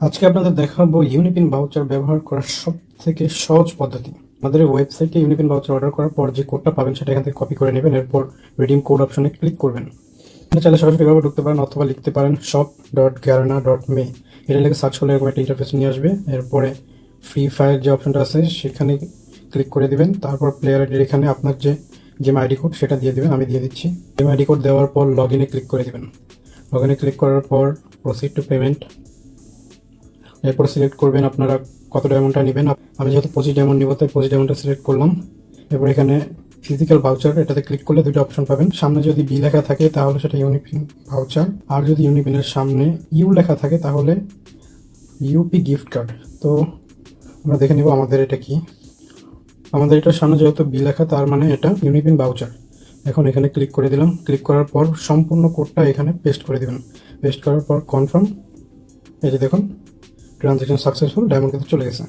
আজকে আপনাদের দেখাবো ইউনিপিন ভাউচার ব্যবহার করার সব থেকে সহজ পদ্ধতি। আমাদের ওয়েবসাইটে ইউনিপিন ভাউচার অর্ডার করার পর যে কোডটা পাবেন সেটা এখান থেকে কপি করে নেবেন, এরপর রিডিম কোড অপশনে ক্লিক করবেন। আপনি চাইলে সরাসরি এভাবে ঢুকতে পারেন অথবা লিখতে পারেন shop.garena.me, এটা লিখে সার্চ করলে এরকম একটা ইন্টারফেস নিয়ে আসবে। এরপরে ফ্রি ফায়ার যে অপশনটা আছে সেখানে ক্লিক করে দিবেন, তারপর প্লেয়ার আইডির এখানে আপনার যে গেম আইডি কোড সেটা দিয়ে দিবেন, আমি দিয়ে দিচ্ছি। গেম আইডি কোড দেওয়ার পর লগ ইনে ক্লিক করে দিবেন। লগ ইনে ক্লিক করার পর প্রসিড টু পেমেন্ট, এরপর সিলেক্ট করবেন আপনারা কত ডায়মন্ডটা নেবেন। আমি যেহেতু 25 ডায়মন্ড নিব তাই 25 ডায়মন্ডটা সিলেক্ট করলাম। এরপর এখানে ফিজিক্যাল ভাউচার এটাতে ক্লিক করলে দুটো অপশন পাবেন। সামনে যদি বি লেখা থাকে তাহলে সেটা ইউনিপিন ভাউচার, আর যদি ইউনিপিনের সামনে ইউ লেখা থাকে তাহলে ইউপি গিফট কার্ড। তো আমরা দেখে নিব আমাদের এটা কি। আমাদের এটার সামনে যেহেতু বি লেখা তার মানে এটা ইউনিপিন ভাউচার। এখন এখানে ক্লিক করে দিলাম। ক্লিক করার পর সম্পূর্ণ কোডটা এখানে পেস্ট করে দিবেন। পেস্ট করার পর কনফার্ম, এই যে দেখুন ট্রানজ্যাকশন সাকসেসফুল, ডায়মন্ড কিন্তু চলে গেছে।